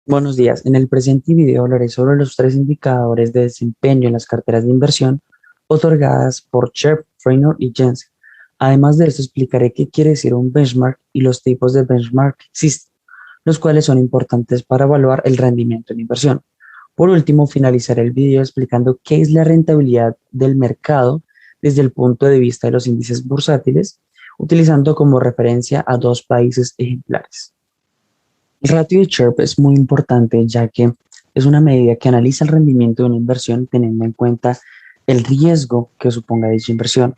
Buenos días. En el presente video hablaré sobre los tres indicadores de desempeño en las carteras de inversión otorgadas por Sharpe, Traynor y Jensen. Además de esto, explicaré qué quiere decir un benchmark y los tipos de benchmark que existen, los cuales son importantes para evaluar el rendimiento en inversión. Por último, finalizaré el video explicando qué es la rentabilidad del mercado desde el punto de vista de los índices bursátiles, utilizando como referencia a dos países ejemplares. El ratio de Sharpe es muy importante ya que es una medida que analiza el rendimiento de una inversión teniendo en cuenta el riesgo que suponga dicha inversión.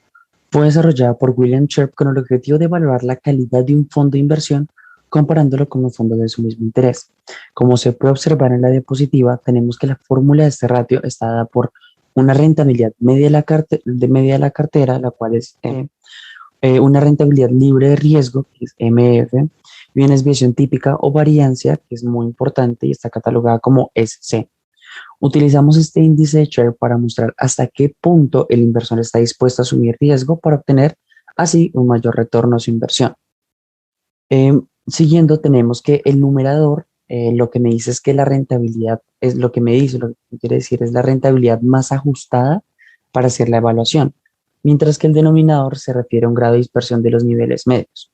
Fue desarrollada por William Sharpe con el objetivo de evaluar la calidad de un fondo de inversión comparándolo con un fondo de su mismo interés. Como se puede observar en la diapositiva, tenemos que la fórmula de este ratio está dada por una rentabilidad media media de la cartera, la cual es una rentabilidad libre de riesgo, que es MF, y una desviación típica o variancia, que es muy importante y está catalogada como SC. Utilizamos este índice de Sharpe para mostrar hasta qué punto el inversor está dispuesto a asumir riesgo para obtener así un mayor retorno a su inversión. Siguiendo, tenemos que el numerador lo que me dice es que la rentabilidad es lo que me dice, lo que quiere decir es la rentabilidad más ajustada para hacer la evaluación, mientras que el denominador se refiere a un grado de dispersión de los niveles medios.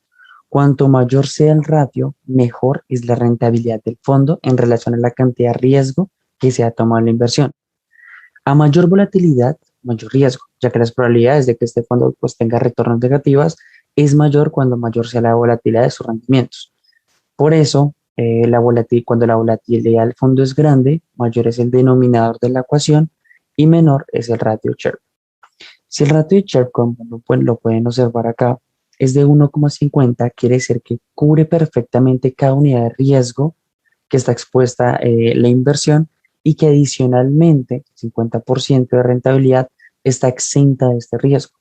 Cuanto mayor sea el ratio, mejor es la rentabilidad del fondo en relación a la cantidad de riesgo que se ha tomado en la inversión. A mayor volatilidad, mayor riesgo, ya que las probabilidades de que este fondo pues, tenga retornos negativas es mayor cuando mayor sea la volatilidad de sus rendimientos. Por eso, cuando la volatilidad del fondo es grande, mayor es el denominador de la ecuación y menor es el ratio Sharpe. Si el ratio de Sharpe, como lo pueden observar acá, es de 1,50, quiere decir que cubre perfectamente cada unidad de riesgo que está expuesta la inversión y que adicionalmente 50% de rentabilidad está exenta de este riesgo.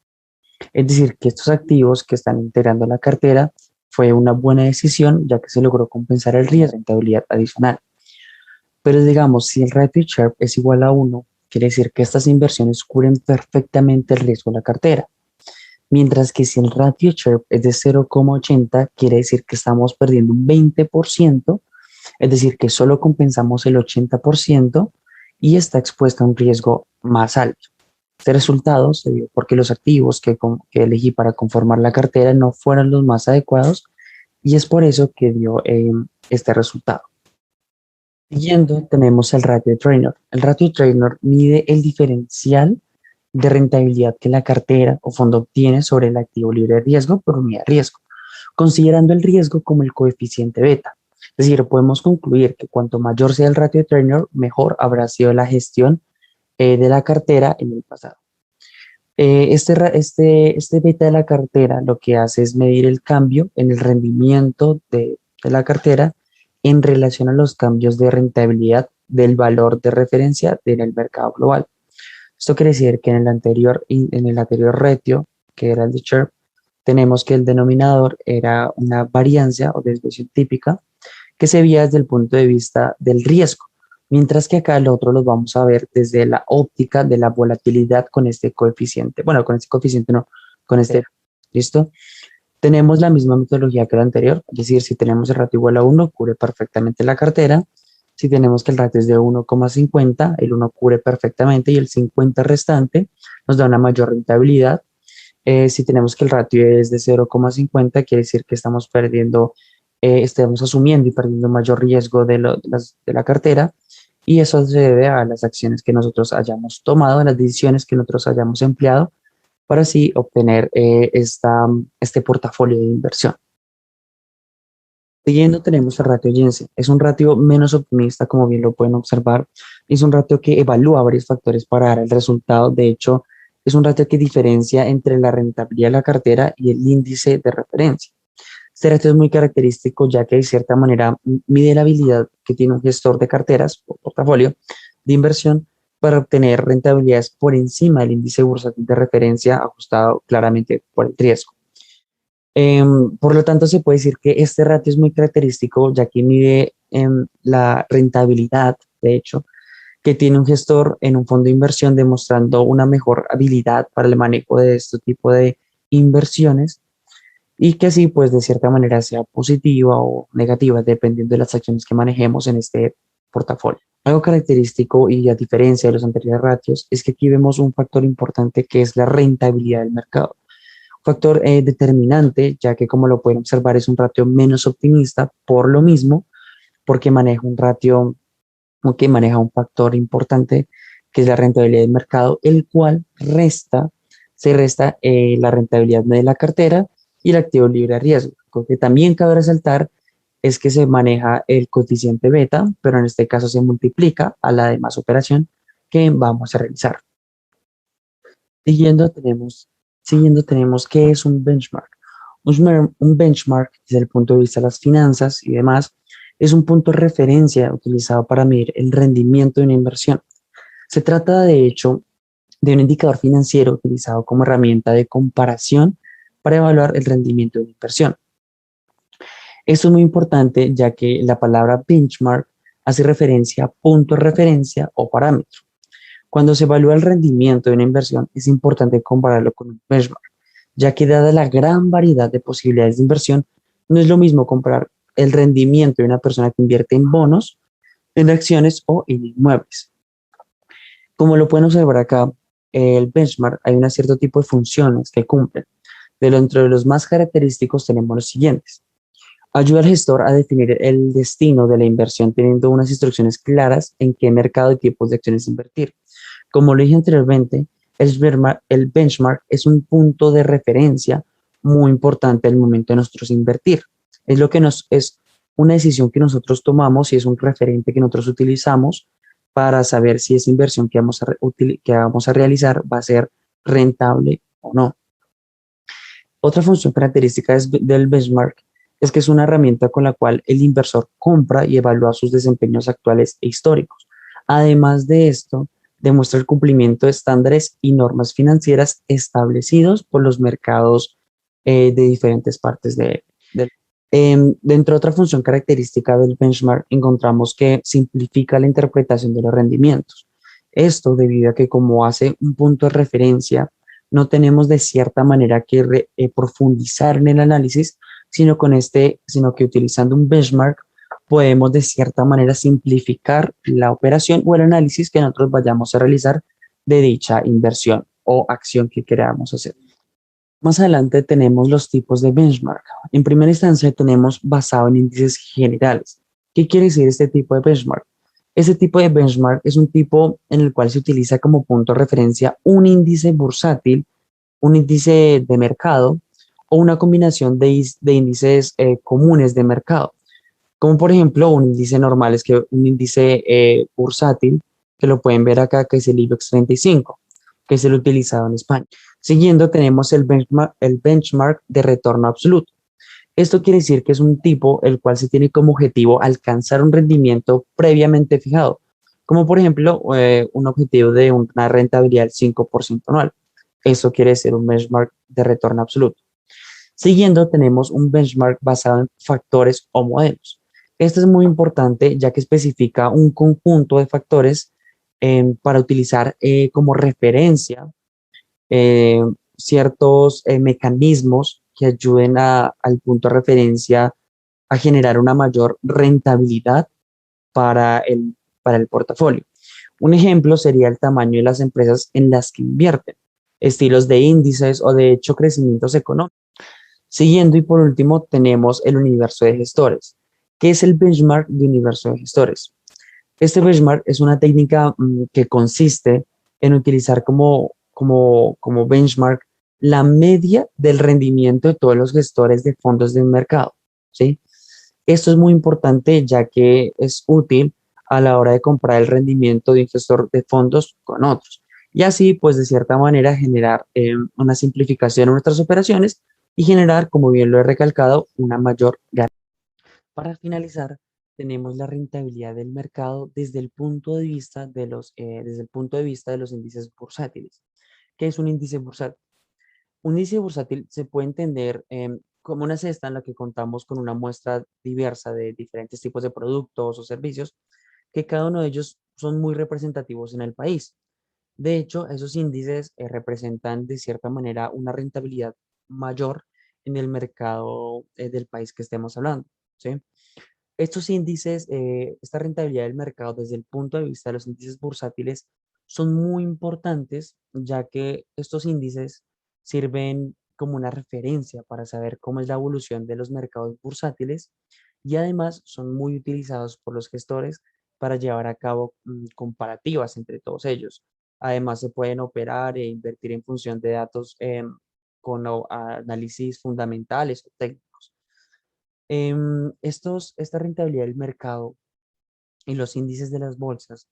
Es decir, que estos activos que están integrando la cartera fue una buena decisión ya que se logró compensar el riesgo de rentabilidad adicional. Pero digamos, si el ratio Sharpe es igual a 1, quiere decir que estas inversiones cubren perfectamente el riesgo de la cartera. Mientras que si el ratio Sharpe es de 0,80, quiere decir que estamos perdiendo un 20%, es decir, que solo compensamos el 80% y está expuesta a un riesgo más alto. Este resultado se dio porque los activos que elegí para conformar la cartera no fueron los más adecuados y es por eso que dio este resultado. Siguiendo, tenemos el ratio de Traynor. El ratio de Traynor mide el diferencial de rentabilidad que la cartera o fondo obtiene sobre el activo libre de riesgo por unidad de riesgo, considerando el riesgo como el coeficiente beta. Es decir, podemos concluir que cuanto mayor sea el ratio de Traynor, mejor habrá sido la gestión de la cartera en el pasado. Este beta de la cartera lo que hace es medir el cambio en el rendimiento de la cartera en relación a los cambios de rentabilidad del valor de referencia en el mercado global. Esto quiere decir que en el anterior ratio, que era el de Sharpe, tenemos que el denominador era una variancia o desviación típica que se veía desde el punto de vista del riesgo, mientras que acá el otro los vamos a ver desde la óptica de la volatilidad con este coeficiente. Bueno, con este coeficiente no, con este, ¿listo? Tenemos la misma metodología que la anterior, es decir, si tenemos el ratio igual a 1, cubre perfectamente la cartera. Si tenemos que el ratio es de 1,50, el 1 cubre perfectamente y el 50 restante nos da una mayor rentabilidad. Si tenemos que el ratio es de 0,50, quiere decir que estamos asumiendo y perdiendo mayor riesgo de la cartera y eso se debe a las acciones que nosotros hayamos tomado, a las decisiones que nosotros hayamos empleado para así obtener este portafolio de inversión. Siguiendo tenemos el ratio Jensen. Es un ratio menos optimista, como bien lo pueden observar. Es un ratio que evalúa varios factores para dar el resultado. De hecho, es un ratio que diferencia entre la rentabilidad de la cartera y el índice de referencia. Este ratio es muy característico ya que de cierta manera mide la habilidad que tiene un gestor de carteras o portafolio de inversión para obtener rentabilidades por encima del índice bursátil de referencia ajustado claramente por el riesgo. Por lo tanto, se puede decir que este ratio es muy característico ya que mide la rentabilidad, de hecho, que tiene un gestor en un fondo de inversión demostrando una mejor habilidad para el manejo de este tipo de inversiones y que así pues de cierta manera sea positiva o negativa dependiendo de las acciones que manejemos en este portafolio. Algo característico y a diferencia de los anteriores ratios es que aquí vemos un factor importante que es la rentabilidad del mercado. Un factor determinante, ya que como lo pueden observar es un ratio menos optimista por lo mismo, porque maneja un ratio o que maneja un factor importante que es la rentabilidad del mercado, el cual se resta la rentabilidad de la cartera y el activo libre de riesgo. Lo que también cabe resaltar es que se maneja el coeficiente beta, pero en este caso se multiplica a la demás operación que vamos a realizar. Siguiendo tenemos, siguiendo tenemos qué es un benchmark. Un benchmark, desde el punto de vista de las finanzas y demás, es un punto de referencia utilizado para medir el rendimiento de una inversión. Se trata, de hecho, de un indicador financiero utilizado como herramienta de comparación para evaluar el rendimiento de una inversión. Esto es muy importante ya que la palabra benchmark hace referencia a punto de referencia o parámetro. Cuando se evalúa el rendimiento de una inversión, es importante compararlo con un benchmark, ya que dada la gran variedad de posibilidades de inversión, no es lo mismo comparar el rendimiento de una persona que invierte en bonos, en acciones o en inmuebles. Como lo pueden observar acá, el benchmark hay un cierto tipo de funciones que cumplen. Dentro de los más característicos tenemos los siguientes. Ayuda al gestor a definir el destino de la inversión teniendo unas instrucciones claras en qué mercado y tipos de acciones invertir. Como lo dije anteriormente, el benchmark es un punto de referencia muy importante al momento de nosotros invertir. Es lo que es una decisión que nosotros tomamos y es un referente que nosotros utilizamos para saber si esa inversión que vamos a realizar va a ser rentable o no. Otra función característica del benchmark es que es una herramienta con la cual el inversor compra y evalúa sus desempeños actuales e históricos. Además de esto, demuestra el cumplimiento de estándares y normas financieras establecidos por los mercados de diferentes partes del. Dentro de otra función característica del benchmark, encontramos que simplifica la interpretación de los rendimientos. Esto debido a que como hace un punto de referencia, no tenemos de cierta manera que profundizar en el análisis, sino que utilizando un benchmark podemos de cierta manera simplificar la operación o el análisis que nosotros vayamos a realizar de dicha inversión o acción que queramos hacer. Más adelante tenemos los tipos de benchmark. En primera instancia tenemos basado en índices generales. ¿Qué quiere decir este tipo de benchmark? Este tipo de benchmark es un tipo en el cual se utiliza como punto de referencia un índice bursátil, un índice de mercado o una combinación de índices comunes de mercado. Como por ejemplo un índice normal es que un índice bursátil, que lo pueden ver acá, que es el IBEX 35, que es el utilizado en España. Siguiendo tenemos el benchmark de retorno absoluto. Esto quiere decir que es un tipo el cual se tiene como objetivo alcanzar un rendimiento previamente fijado, como por ejemplo un objetivo de una rentabilidad del 5% anual. Eso quiere decir un benchmark de retorno absoluto. Siguiendo tenemos un benchmark basado en factores o modelos. Este es muy importante ya que especifica un conjunto de factores para utilizar como referencia eh, ciertos mecanismos que ayuden al punto de referencia a generar una mayor rentabilidad para para el portafolio. Un ejemplo sería el tamaño de las empresas en las que invierten, estilos de índices o de hecho crecimientos económicos. Siguiendo y por último tenemos el universo de gestores. ¿Qué es el benchmark de universo de gestores? Este benchmark es una técnica que consiste en utilizar como benchmark la media del rendimiento de todos los gestores de fondos de un mercado, ¿sí? Esto es muy importante ya que es útil a la hora de comparar el rendimiento de un gestor de fondos con otros. Y así, pues de cierta manera, generar una simplificación en nuestras operaciones y generar, como bien lo he recalcado, una mayor ganancia. Para finalizar, tenemos la rentabilidad del mercado desde el punto de vista desde el punto de vista de los índices bursátiles. ¿Qué es un índice bursátil? Un índice bursátil se puede entender como una cesta en la que contamos con una muestra diversa de diferentes tipos de productos o servicios, que cada uno de ellos son muy representativos en el país. De hecho, esos índices representan de cierta manera una rentabilidad mayor en el mercado del país que estemos hablando, ¿sí? Estos índices, esta rentabilidad del mercado desde el punto de vista de los índices bursátiles son muy importantes, ya que estos índices sirven como una referencia para saber cómo es la evolución de los mercados bursátiles y además son muy utilizados por los gestores para llevar a cabo comparativas entre todos ellos. Además, se pueden operar e invertir en función de datos con análisis fundamentales o técnicos. Esta rentabilidad del mercado y los índices de las bolsas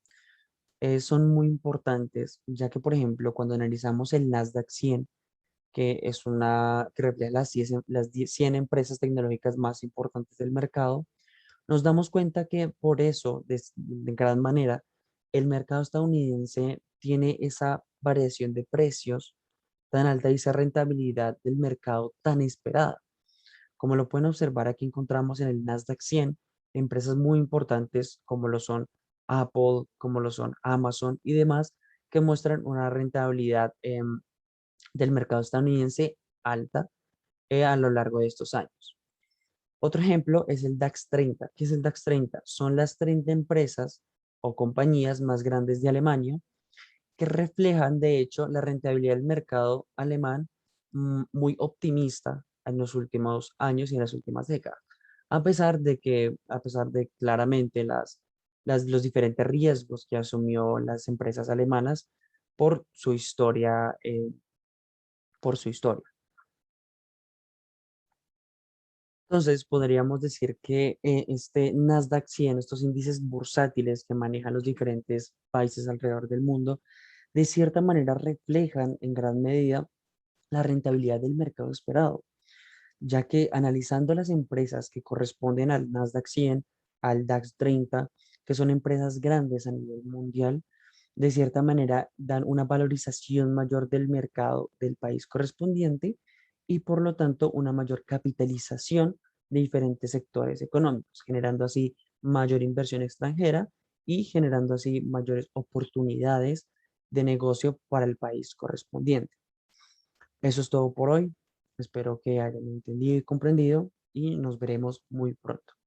son muy importantes, ya que, por ejemplo, cuando analizamos el Nasdaq 100, que refleja las 100 empresas tecnológicas más importantes del mercado, nos damos cuenta que por eso, de gran manera, el mercado estadounidense tiene esa variación de precios tan alta y esa rentabilidad del mercado tan esperada. Como lo pueden observar, aquí encontramos en el Nasdaq 100 empresas muy importantes como lo son Apple, como lo son Amazon y demás, que muestran una rentabilidad del mercado estadounidense alta a lo largo de estos años. Otro ejemplo es el DAX 30. ¿Qué es el DAX 30? Son las 30 empresas o compañías más grandes de Alemania que reflejan, de hecho, la rentabilidad del mercado alemán muy optimista en los últimos años y en las últimas décadas. A pesar de claramente los diferentes riesgos que asumió las empresas alemanas por su historia, por su historia. Entonces, podríamos decir que este Nasdaq 100, estos índices bursátiles que manejan los diferentes países alrededor del mundo, de cierta manera reflejan en gran medida la rentabilidad del mercado esperado, ya que analizando las empresas que corresponden al Nasdaq 100, al DAX 30, que son empresas grandes a nivel mundial, de cierta manera dan una valorización mayor del mercado del país correspondiente y por lo tanto una mayor capitalización de diferentes sectores económicos, generando así mayor inversión extranjera y generando así mayores oportunidades de negocio para el país correspondiente. Eso es todo por hoy. Espero que hayan entendido y comprendido y nos veremos muy pronto.